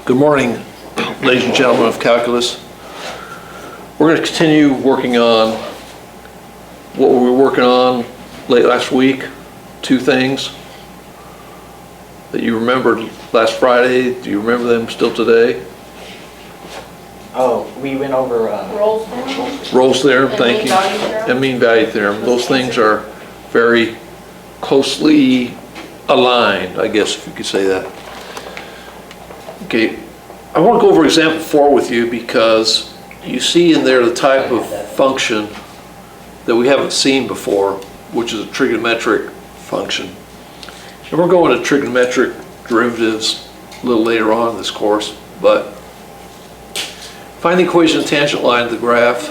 Good morning, ladies and gentlemen of calculus. We're going to continue working on what we were working on late last week. Two things that you remembered last Friday. Do you remember them still today? Oh, we went over Rolle's theorem. Rolle's theorem, And thank mean you. value theorem. And mean value theorem. Those things are very closely aligned, I guess, if you could say that. Okay, I want to go over example 4 with you because you see in there the type of function that we haven't seen before, which is a trigonometric function. And we're going to trigonometric derivatives a little later on in this course, but find the equation of tangent line of the graph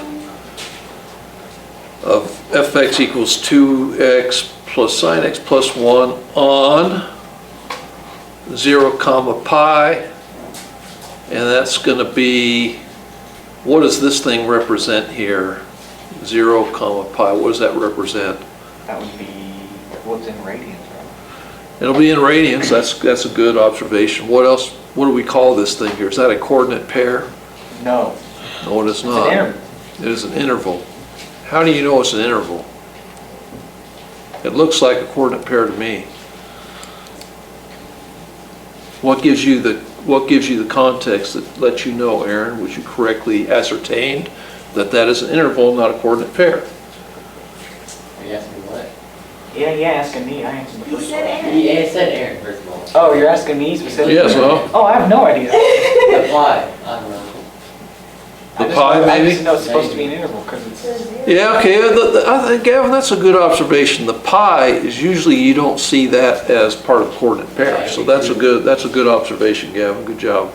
of fx equals 2x plus sine x plus 1 on 0 comma pi. And that's going to be, what does this thing represent here? 0 comma pi, what does that represent? that would be what's in radians, right? It'll be in radians, that's a good observation. What else, what do we call this thing here? Is that a coordinate pair? No. No, it is not. It's an interval. It is an interval. How do you know it's an interval? It looks like a coordinate pair to me. What gives you the context that lets you know, Aaron, which you correctly ascertained that that is an interval, not a coordinate pair? Are you asking what? Yeah, asking me. I answered the He first said one. Aaron. Yeah, it said Aaron, first of all. Oh, you're asking me specifically? Yes, well, Oh, I have no idea. Apply. I don't know. the pi I maybe? just know it's supposed to be an interval because it's... Yeah, okay, I think, Gavin, that's a good observation. The pi is usually, you don't see that as part of coordinate pairs, so that's a good observation, Gavin, good job.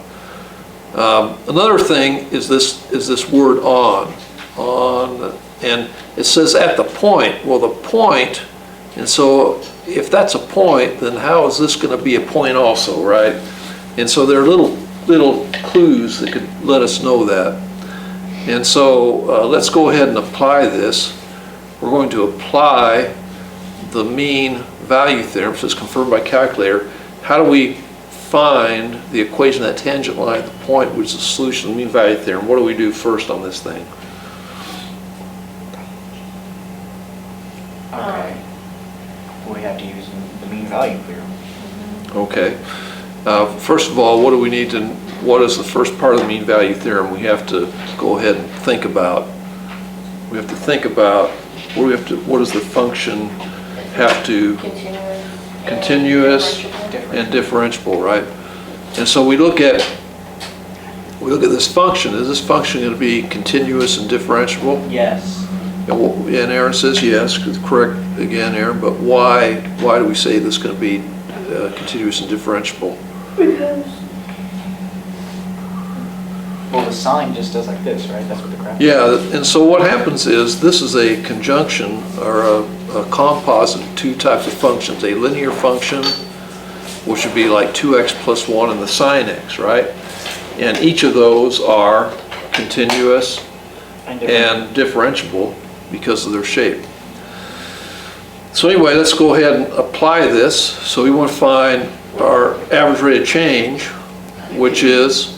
Another thing is this word on, and it says at the point. Well, the point, and so if that's a point, then how is this going to be a point also, right? And so there are little clues that could let us know that. And so let's go ahead and apply this. We're going to apply the mean value theorem, so it's confirmed by calculator. How do we find the equation of that tangent line at the point, which is the solution of the mean value theorem? What do we do first on this thing? Okay. We have to use the mean value theorem. Okay. First of all, what do we need to? What is the first part of the mean value theorem we have to go ahead and think about? We have to think about what does the function have to? Continuous and differentiable, right? And so we look at this function. Is this function going to be continuous and differentiable? Yes. And Aaron says yes. Correct again, Aaron. But why do we say this is going to be continuous and differentiable? Because Well, the sign just does like this, right? That's what the graph Yeah, and so what happens is this is a conjunction or a composite of two types of functions. A linear function, which would be like 2x plus 1, and the sine x, right? And each of those are continuous and differentiable because of their shape. So anyway, let's go ahead and apply this. So we want to find our average rate of change, which is,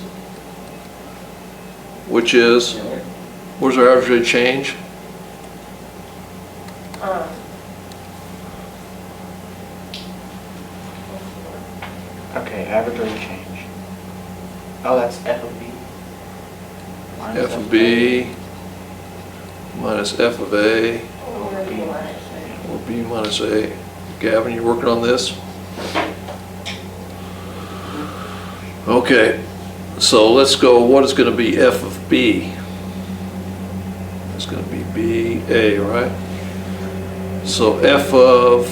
where's our average rate of change? Okay, average rate of change. Oh, that's f of b. Minus F of b minus f of a, over b. or b minus a. Gavin, you working on this? Okay, so let's go, what is going to be f of b? It's going to be b, a, right? So f of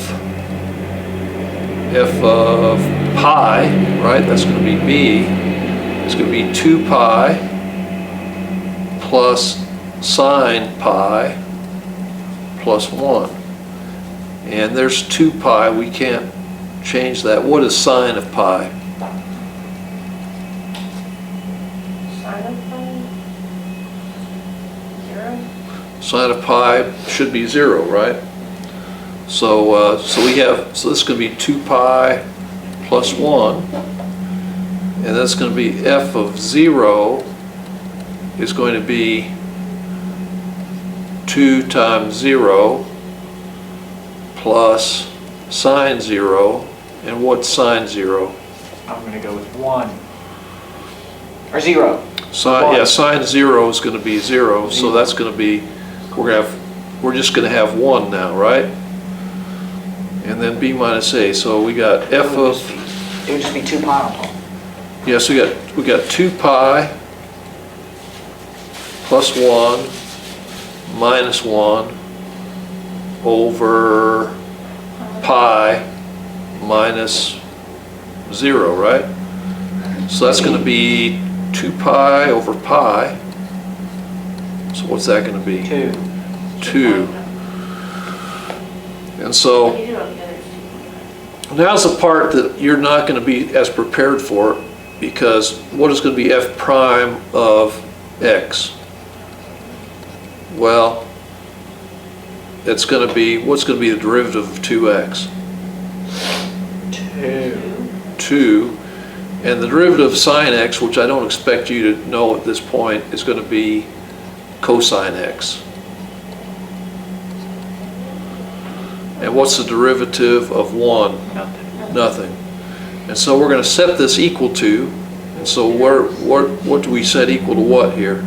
pi, right, that's going to be b. It's going to be 2 pi plus sine pi plus 1. And there's 2 pi, we can't change that. What is sine of pi? sine of pi, 0. Sine of pi should be 0, right? So so this is going to be 2 pi plus 1, and And that's going to be f of 0 is going to be 2 times 0 plus sine 0. And what's sine 0? I'm gonna go with 1. Or 0. Sine, yeah, One. sine 0 is going to be 0, so that's going to be, we're just going to have 1 now, right? And then b minus a, so we got f of, It would just be 2 pi on top. yeah, so we got 2 pi plus 1 minus 1 over pi minus 0, right? So that's going to be 2 pi over pi. So what's that going to be? 2. 2. And so You do it together. now's the part that you're not going to be as prepared for, because what is going to be f prime of x? Well, it's going to be, what's going to be the derivative of 2x? 2. 2. And the derivative of sine x, which I don't expect you to know at this point, is going to be cosine x. And what's the derivative of 1? Nothing. Nothing. And so we're going to set this equal to, and so what do we set equal to what here?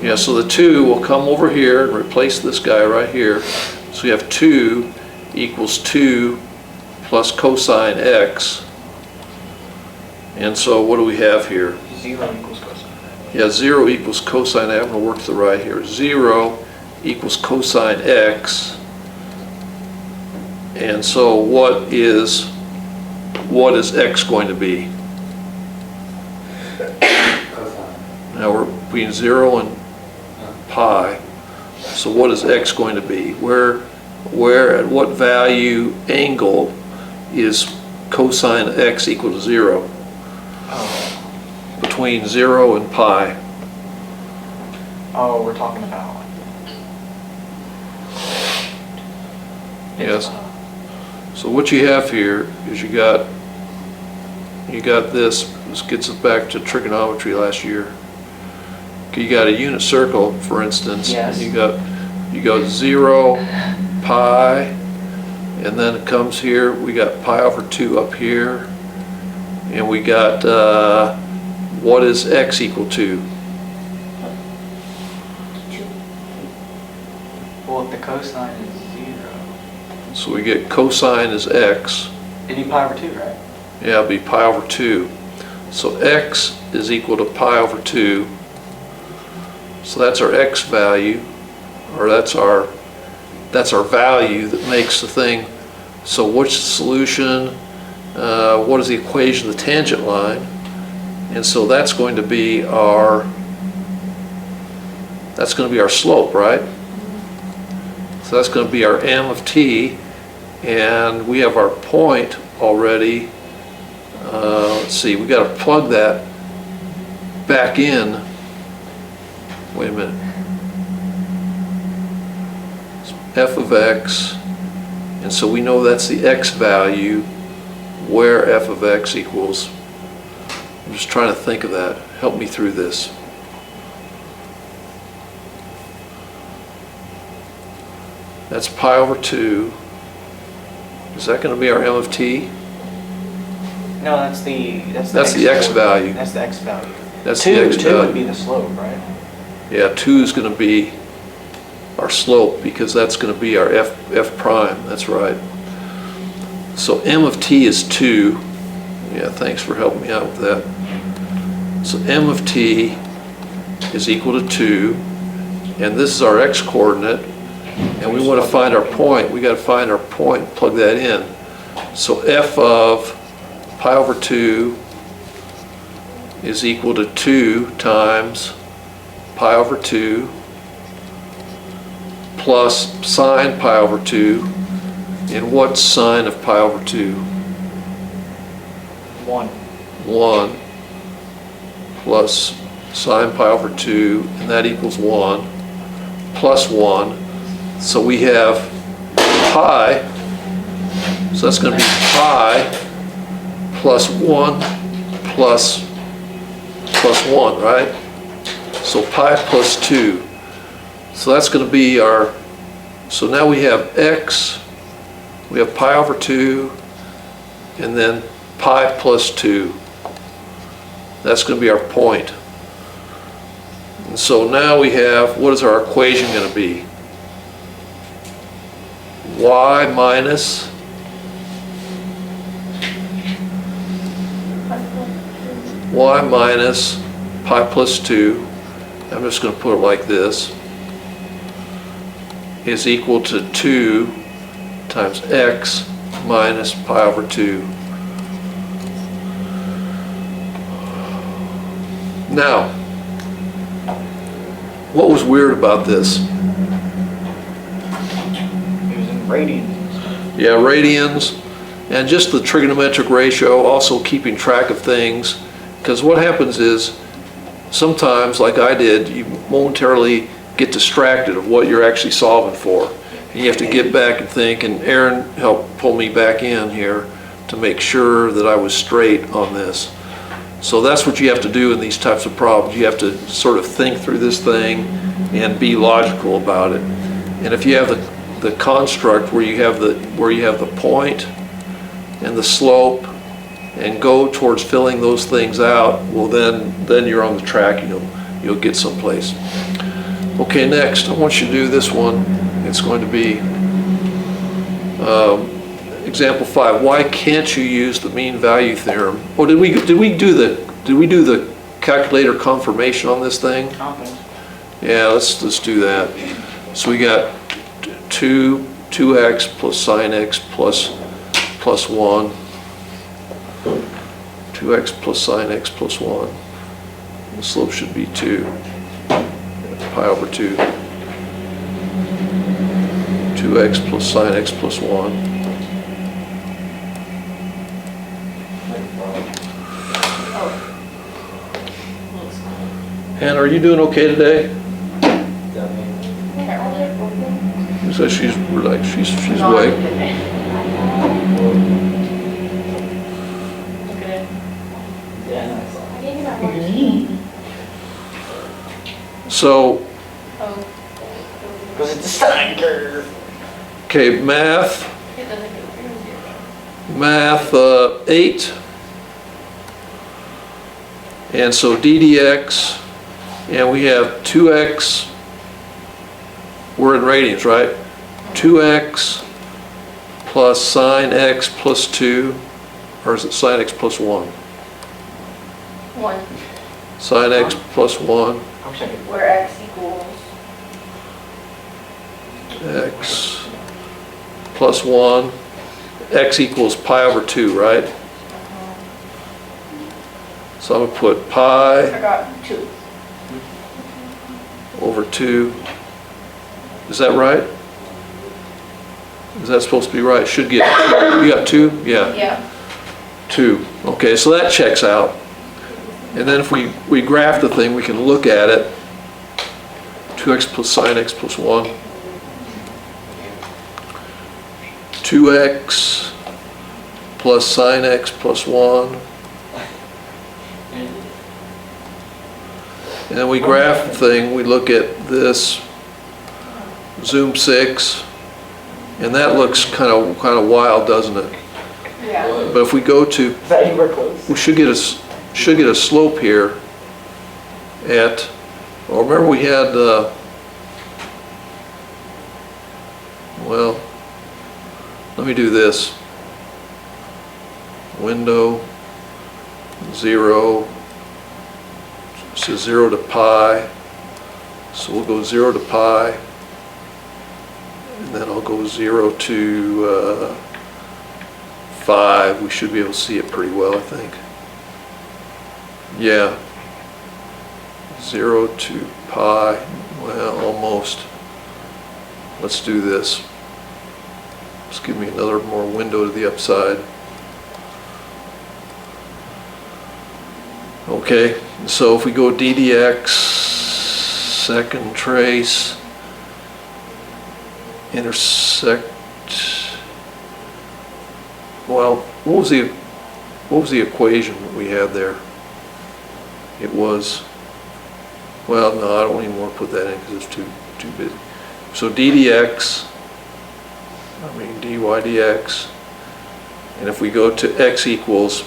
Yeah, so the 2 will come over here and replace this guy right here. So we have 2 equals 2 plus cosine x. And so what do we have here? 0 equals cosine. Yeah, 0 equals cosine x. I'm going to work to the right here. 0 equals cosine x. And so what is x going to be? Cosine. Now we're between 0 and pi. So what is x going to be? Where at what value angle is cosine x equal to 0? Oh. Between 0 and pi. Oh, we're talking about. Yes. So what you have here is you got this gets us back to trigonometry last year. Okay, you got a unit circle, for instance. Yes. You got 0, pi, and then it comes here, we got pi over 2 up here, and we got, what is x equal to? Well, if the cosine is 0, So we get cosine is x. it'd be pi over 2, right? Yeah, it'll be pi over 2. So x is equal to pi over 2. So that's our x value, or that's our value that makes the thing. So what's the solution? What is the equation of the tangent line? And so that's going to be our slope, right? So that's going to be our m of t, and we have our point already. Let's see, we got to plug that back in. Wait a minute. It's f of x, and so we know that's the x value where f of x equals. I'm just trying to think of that. Help me through this. That's pi over 2. Is that going to be our m of t? No, that's the x value. That's the x value. That's 2, the x 2 value. would be the slope, right? Yeah, 2 is going to be our slope, because that's going to be our f prime. That's right. So m of t is 2. Yeah, thanks for helping me out with that. So m of t is equal to 2, and this is our x coordinate, and we want to find our point. We got to find our point, plug that in. So f of pi over 2 is equal to 2 times pi over 2 plus sine pi over 2. And what's sine of pi over 2? 1. 1 plus sine pi over 2, and that equals 1 plus 1. So we have pi, so that's going to be pi plus 1 plus 1, right? So pi plus 2. So that's going to be our, so now we have x, we have pi over 2, and then pi plus 2. That's going to be our point. And so now we have, what is our equation going to be? Y minus y minus pi plus 2, I'm just going to put it like this, is equal to 2 times x minus pi over 2. Now, what was weird about this? It was in radians. Yeah, radians, and just the trigonometric ratio, also keeping track of things. Because what happens is, sometimes, like I did, you momentarily get distracted of what you're actually solving for. And you have to get back and think, and Aaron helped pull me back in here to make sure that I was straight on this. So that's what you have to do in these types of problems. You have to sort of think through this thing and be logical about it. And if you have the construct where you have the point and the slope and go towards filling those things out, well then you're on the track and you'll get someplace. Okay, next I want you to do this one. It's going to be example 5. Why can't you use the mean value theorem? Oh, did we do the calculator confirmation on this thing? Confidence. Yeah, let's do that. So we got 2x plus sine x plus 1. 2x plus sine x plus 1. The slope should be 2. Pi over 2. 2x plus sine x plus 1. Hannah, are you doing okay today? So she's like she's awake. So, Because it's a sine curve. okay, math 8, and so ddx, and we have 2x, we're in radians, right? 2x plus sine x plus 2, or is it sine x plus 1? 1, Sine x plus 1, where x equals x plus 1, x equals pi over 2, right? So I'm going to put pi I got 2. over 2. Is that right? Is that supposed to be right? Should get, you got 2? Yeah, Yeah. 2. Okay, so that checks out. And then if we graph the thing, we can look at it. 2x plus sine x plus 1. 2x plus sine x plus 1. And then we graph the thing, we look at this, zoom 6, and that looks kind of wild, doesn't it? Yeah. But if we go to, Is that anywhere close? we should get a slope here at, well, remember we had, well, let me do this. Window, 0, so 0 to pi, so we'll go 0 to pi, and then I'll go 0 to 5. We should be able to see it pretty well, I think. Yeah, 0 to pi, well, almost. Let's do this. Just give me another more window to the upside. Okay, so if we go ddx, second trace, intersect, well, what was the what was the equation that we had there? It was, well, no, I don't even want to put that in because it's too big. So d dy dx, and if we go to x equals,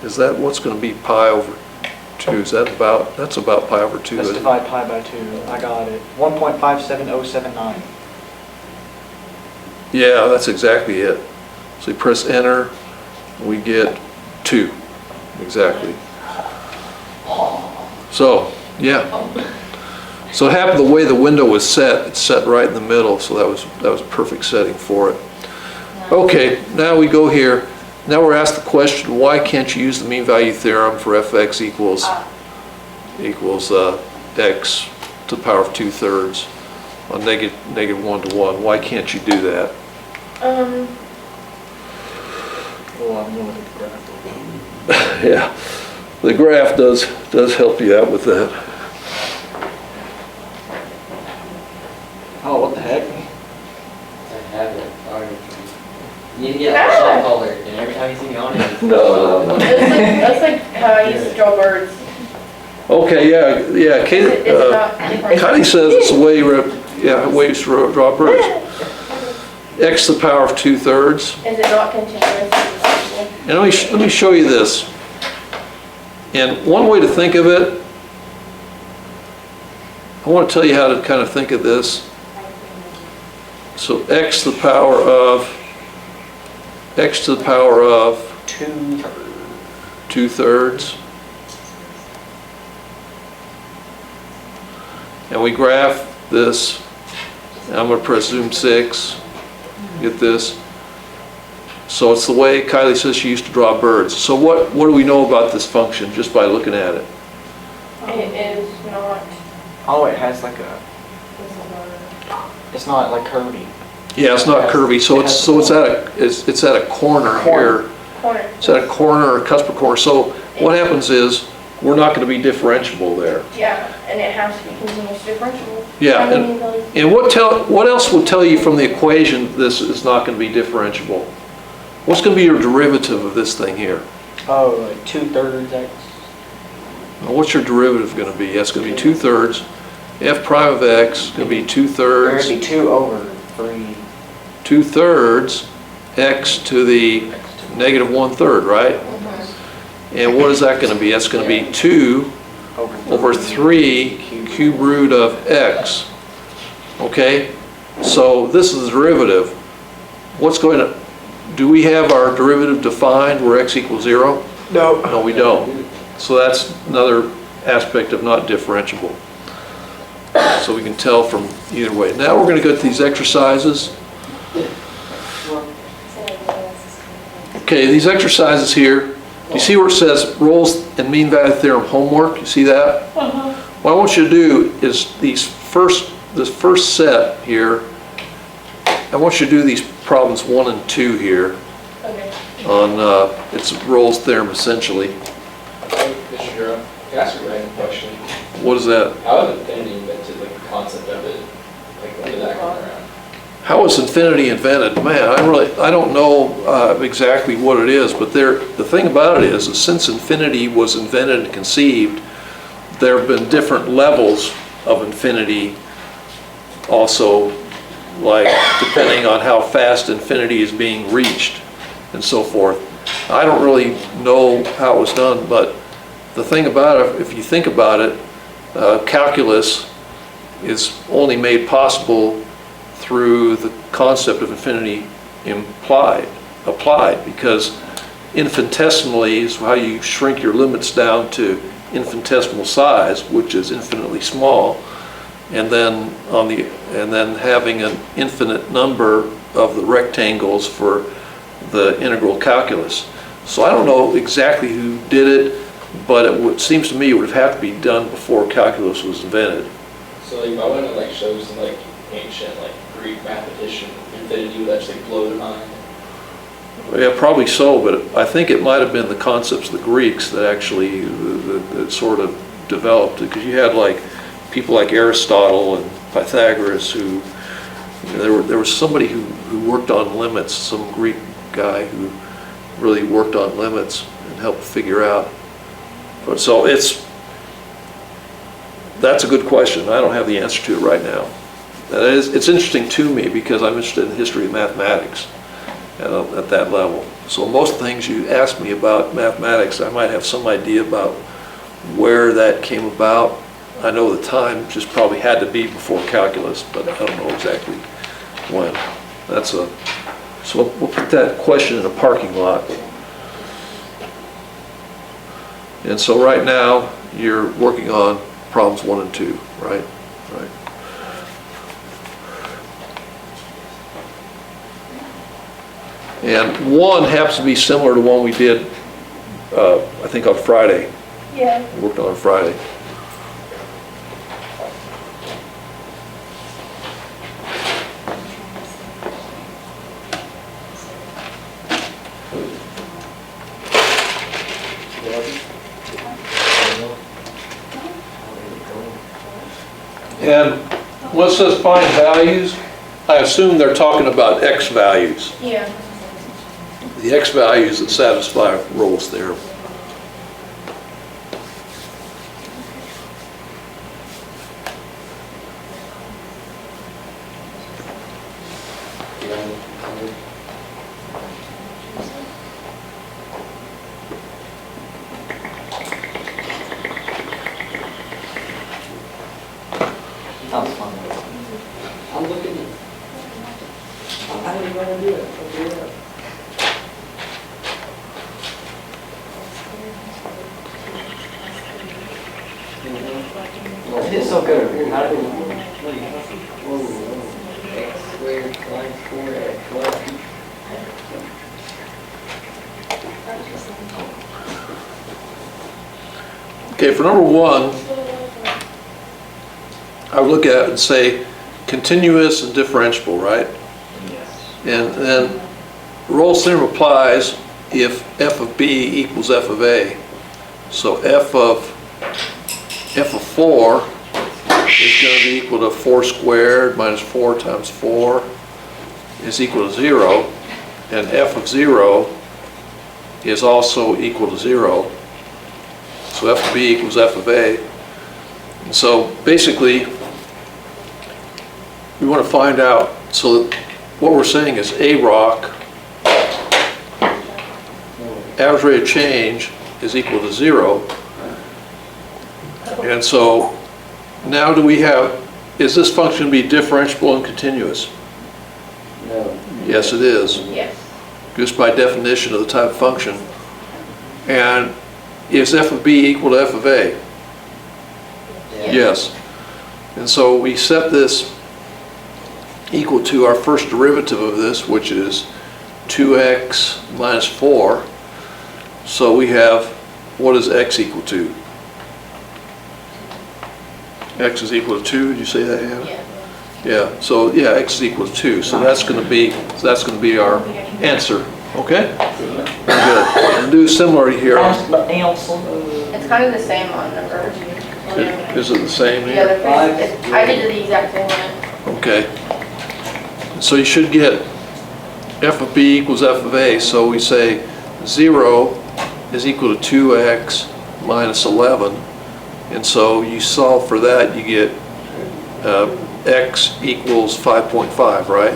is that what's going to be pi over 2? Is that about, that's about pi over 2. Let's isn't it? divide pi by 2. I got it. 1.57079. Yeah, that's exactly it. So you press enter, we get 2, exactly. So, yeah. So it happened the way the window was set, it's set right in the middle, so that was a perfect setting for it. Okay, now we go here. Now we're asked the question, why can't you use the mean value theorem for fx equals x to the power of 2/3 on negative 1 to 1? Why can't you do that? Oh, I'm going with the graph. Yeah, the graph does help you out with that. Oh, what the heck? I have it already. You need to get like a shot collar, and every time you see me on it, it's No. That's like how I used to draw birds. Okay, yeah, Is it not different? Kylie says it's the way you draw birds. X to the power of 2/3. Is it not continuous? And let me show you this. And one way to think of it, I want to tell you how to kind of think of this. So x to the power of 2/3. And we graph this. And I'm going to press zoom 6. Get this. So it's the way Kylie says she used to draw birds. So what do we know about this function just by looking at it? It is not. Oh, it has like a, it's not like curvy. Yeah, it's not curvy. So it's at a corner here. Corner. It's at a corner or cusp of corner. So what happens is we're not going to be differentiable there. Yeah, and it has to be continuous differentiable. Yeah, I mean, like- and what else would tell you from the equation this is not going to be differentiable? What's going to be your derivative of this thing here? Oh, like 2/3 x. Now, what's your derivative going to be? That's going to be 2/3. F prime of x is going to be 2/3. It'd be 2/3. 2/3 x to the negative 1/3, right? And what is that going to be? That's going to be 2 over 3 cube root of x. Okay? So this is the derivative. Do we have our derivative defined where x equals 0? No. No, we don't. So that's another aspect of not differentiable. So we can tell from either way. Now we're going to go to these exercises. Okay, these exercises here, you see where it says Rolle's and mean value theorem homework? You see that? What I want you to do is this first set here, I want you to do these problems 1 and 2 here Okay. on, it's Rolle's theorem essentially. Mr. Durham, can I ask a random question? What is that? How is infinity invented, like the concept of it? Like, when did that come around? How was infinity invented? Man, I don't know exactly what it is, but the thing about it is that since infinity was invented and conceived, there have been different levels of infinity also, like depending on how fast infinity is being reached and so forth. I don't really know how it was done, but the thing about it, if you think about it, calculus is only made possible through the concept of infinity applied, because infinitesimally is how you shrink your limits down to infinitesimal size, which is infinitely small, and then having an infinite number of the rectangles for the integral calculus. So I don't know exactly who did it, but it seems to me it would have to be done before calculus was invented. So like, if I went to like show some like ancient like Greek mathematician, infinity would actually blow their mind. Yeah, probably so, but I think it might have been the concepts of the Greeks that actually that sort of developed it, because you had like people like Aristotle and Pythagoras who There was somebody who worked on limits, some Greek guy who really worked on limits and helped figure out. But so that's a good question. I don't have the answer to it right now. It's interesting to me because I'm interested in the history of mathematics at that level. So most things you ask me about mathematics, I might have some idea about where that came about. I know the time just probably had to be before calculus, but I don't know exactly when. So we'll put that question in a parking lot. And so right now, you're working on problems 1 and 2, right? Right. And 1 happens to be similar to one we did, I think on Friday. Yeah. We worked on Friday. And what says find values, I assume they're talking about x values. Yeah. The x values that satisfy Rolle's theorem. That was fun. I'm looking at, I don't even want to do it. I'll do it. It is so good over here. How do we? Whoa, x squared minus 4x. What? Okay, for number 1, I would look at it and say continuous and differentiable, right? Yes. And then Rolle's theorem applies if f of b equals f of a. So f of 4 is going to be equal to 4 squared minus 4 times 4 is equal to 0. And f of 0 is also equal to 0. So f of b equals f of a. And so basically, we want to find out, so what we're saying is a rock, average rate of change is equal to 0. And so now do we have, is this function be differentiable and continuous? No. Yes, it is, Yes. just by definition of the type of function. And is f of b equal to f of a? Yeah. Yes. And so we set this equal to our first derivative of this, which is 2x minus 4. So we have, what is x equal to? X is equal to 2, did you say that, Hannah? Yeah. Yeah, so yeah, x is equal to 2, so that's going to be our answer, okay? Good. And do similar here. It's kind of the same on number 2. Is it the same Yeah, here? I did it the exact same way. Okay. So you should get f of b equals f of a, so we say 0 is equal to 2x minus 11. And so you solve for that, you get x equals 5.5, right?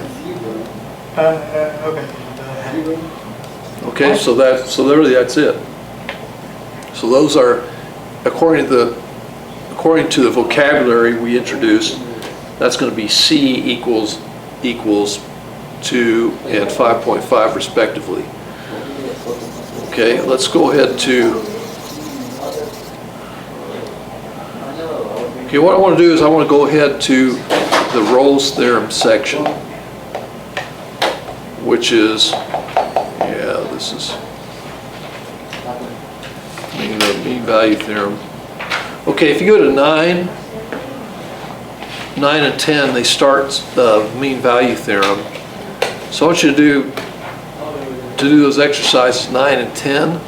Okay. Okay, so literally that's it. So those are, according to the vocabulary we introduced, that's going to be c equals 2 and 5.5 respectively. Okay, let's go ahead to, okay, what I want to do is I want to go ahead to the Rolle's theorem section, which is, yeah, this is the mean value theorem. Okay, if you go to 9 and 10, they start the mean value theorem. So I want you to do those exercises 9 and 10.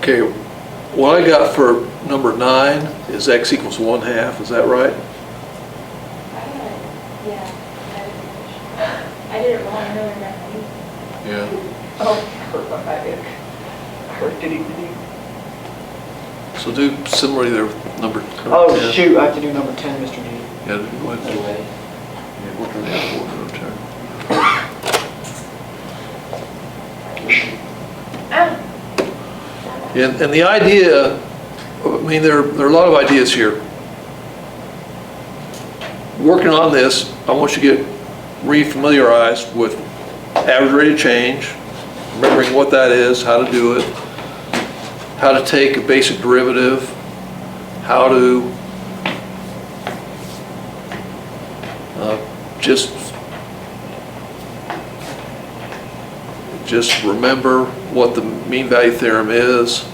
Okay, what I got for number 9 is x equals 1/2, is that right? Yeah. I did it wrong earlier than you. Yeah. Oh, I did. So do similarly there, number 10. Oh, shoot, I have to do number 10, Mr. G. Yeah, go ahead. No way. Yeah, we're gonna have to work on turn. And the idea, I mean, there are a lot of ideas here. Working on this, I want you to get re-familiarized with average rate of change, remembering what that is, how to do it, how to take a basic derivative, how to just remember what the mean value theorem is.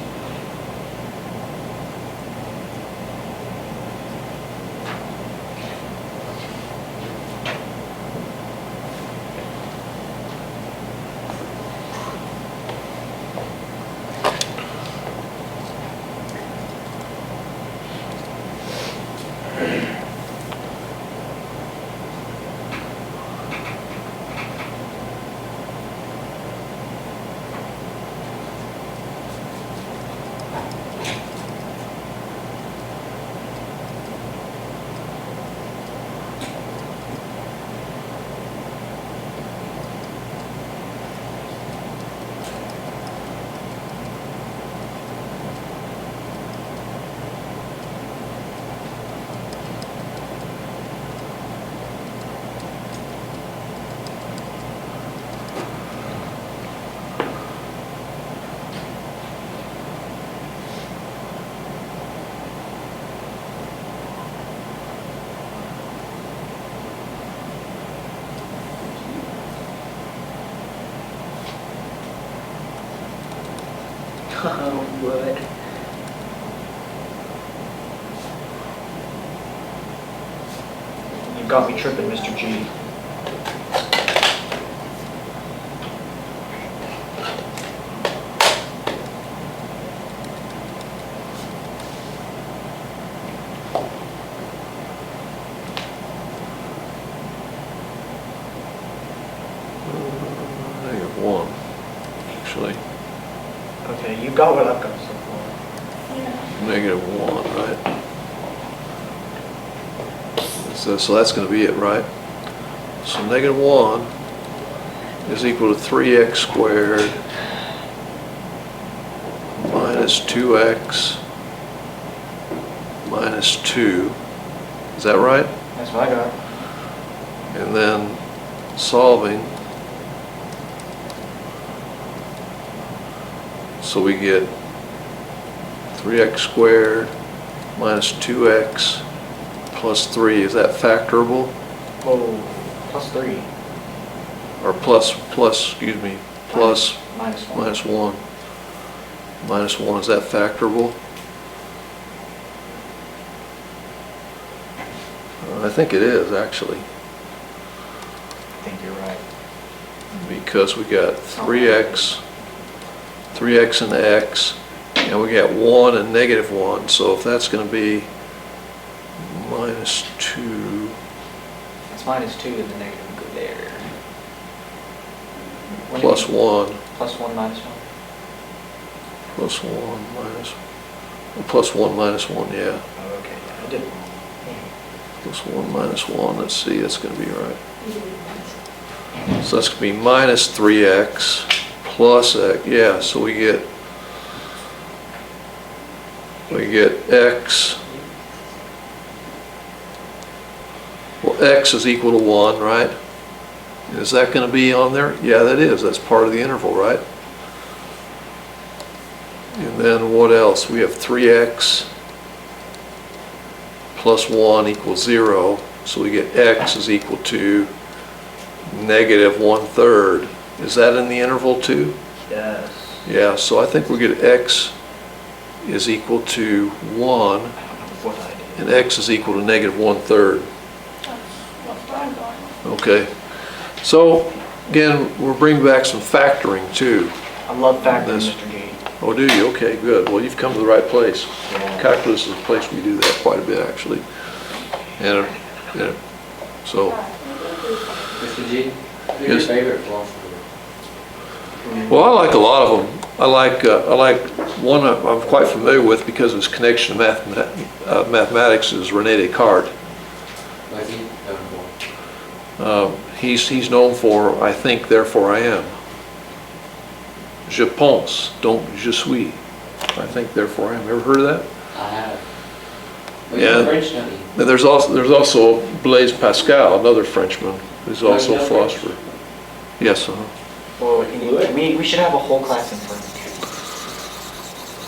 Oh, would. You got me tripping, Mr. G. -1, actually. Okay, you got what I've got so far. -1, right? So that's going to be it, right? So -1 is equal to 3x squared minus 2x minus 2. Is that right? That's what I got. And then solving, so we get 3x squared minus 2x plus 3. Is that factorable? Whoa, plus 3. Or excuse me, plus Minus 1. minus 1. Minus 1, is that factorable? I think it is, actually, I think you're right. because we got 3x and x, and we got 1 and -1, so if that's going to be minus 2, It's minus 2 and the negative would go there. plus 1, Plus 1 minus 1? plus 1 minus, plus 1 minus 1, yeah. Oh, okay, yeah, I did it wrong. Plus 1 minus 1, let's see, that's going to be right. So that's going to be minus 3x plus x, yeah, so we get x, well, x is equal to 1, right? Is that going to be on there? Yeah, that is, that's part of the interval, right? And then what else? We have 3x plus 1 equals 0, so we get x is equal to -1/3. Is that in the interval too? Yes. Yeah, so I think we get x is equal to 1, I don't know what I did. and x is equal to -1/3. That's where I'm going. Okay, so again, we're bringing back some factoring too. I love factoring, This- Mr. G. Oh, do you? Okay, good. Well, you've come to the right place. Yeah. Calculus is a place we do that quite a bit, actually. And, so, Mr. G, who's your Yes. favorite philosopher? well, I like a lot of them. I like one I'm quite familiar with because of his connection to mathematics is René Descartes. What's he known for? He's known for, I think, therefore I am. Je pense, donc je suis. I think, therefore I am. Ever heard of that? I have. Well, Yeah. you're French, don't you? And there's also Blaise Pascal, another Frenchman, who's Oh, also you a know philosopher. Yes, Well, we should have a whole class in French.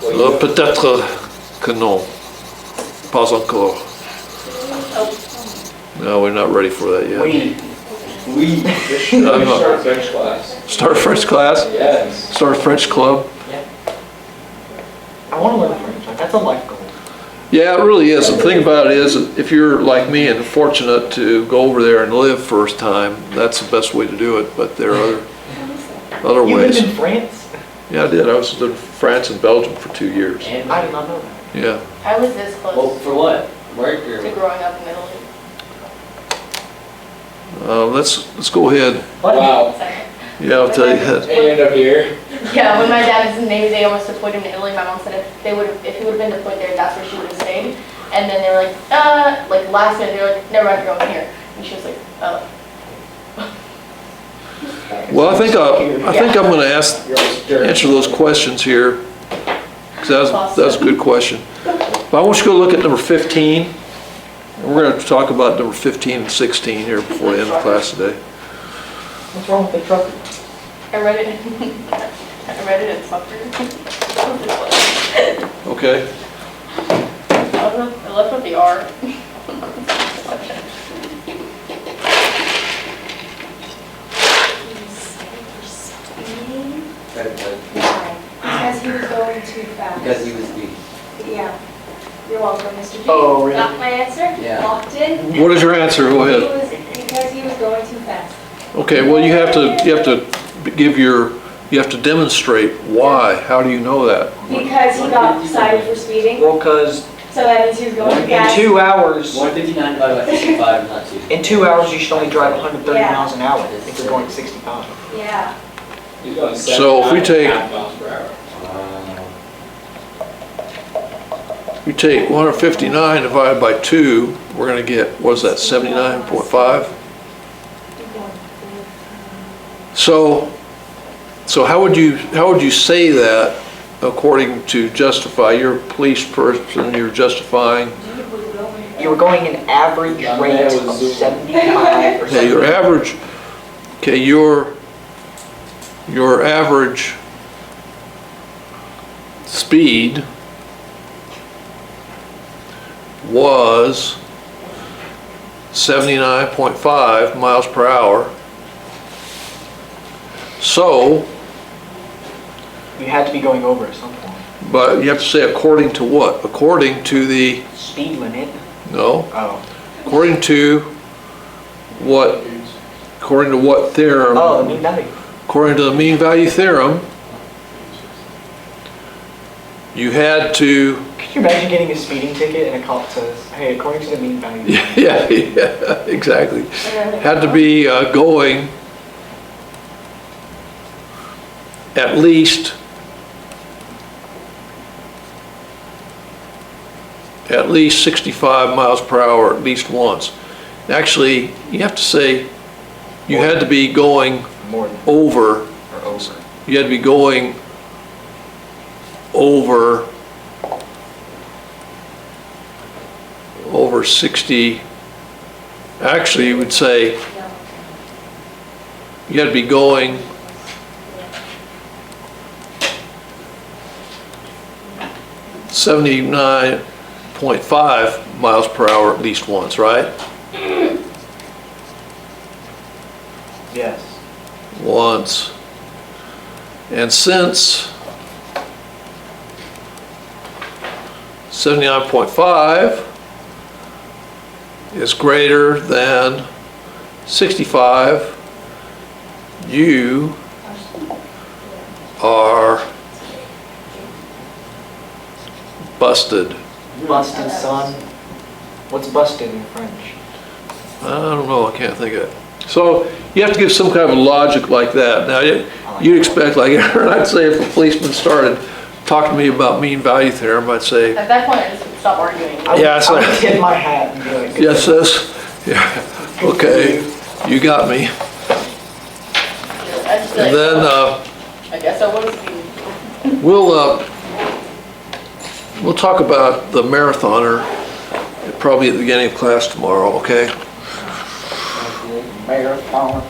Well, you Peut-être que non. Pas encore. No, we're not ready for that yet. we should I'm not- start French class. Start French class? Yes. Start a French club? I want to learn French. Like, that's a life goal. Yeah, it really is. The thing about it is, if you're like me and fortunate to go over there and live first time, that's the best way to do it, but there are other You ways. lived in France? Yeah, I did. I was in France and Belgium for 2 years. And I did not know that. Yeah. I was this Well, close for what? Work to or? growing up in Italy. Let's go ahead. What? Wow. Sorry. Yeah, I'll tell you that. And you end up here. Yeah, when my dad was in the Navy, they almost deployed him to Italy. My mom said if he would have been deployed there, that's where she would have stayed. And then they were like last minute, they were like, never mind, you're going here. And she was like, oh. Well, I think I'm going to answer those questions here, because that's a good question. But I want you to go look at number 15. And we're going to talk about number 15 and 16 here before the end of class today. What's wrong with the trucker? I read it. I read it in soccer. Okay? I left with the R. Why? Because he was going too fast. Because he was speeding. Yeah. You're welcome, Mr. G. Oh, really? Got my answer? Yeah. Locked in? What is your answer? Go He ahead. was, because he was going too fast. Okay, well, you have to demonstrate why. How do you know that? Because he got cited for speeding, Well, because so that means he was going too in fast. 2 hours, 159 divided by 65 is not 2. in 2 hours, you should only drive 130 Yeah. miles an hour if you're going 65. Yeah. He's going So if we 79.5 miles per hour. We take 159 divided by 2, we're going to get, what is that, 79.5? So how would you say that according to justify, you're a police person, you're justifying, You were going an average rate of 75 or okay, your average, okay, your average speed was 79.5 miles per hour. So, You had to be going over at some point. but you have to say according to what? According to the, Speed limit. no, Oh. according to what theorem? Oh, the mean value. According to the mean value theorem, you had to, Could you imagine getting a speeding ticket and a cop says, hey, according to the mean value. yeah, exactly. Had to be going at least 65 miles per hour at least once. Actually, you have to say you had to be going More than, over, or over. you had to be going over 60, actually you would say you had to be going .5 miles per hour at least once, right? Yes. Once. And since 79.5 is greater than 65, you are busted. Busted son. What's busted in French? I don't know, I can't think of it. So you have to give some kind of logic like that. Now, you'd expect, like, I'd say if a policeman started talking to me about mean value theorem, I'd say, At that point, I just would stop arguing. Yeah, it's I would like- tip my hat and be like. yes, this, yeah, okay, you got me. I'd just be like, And then, I guess I was being. we'll talk about the marathoner probably at the beginning of class tomorrow, okay? Marathon.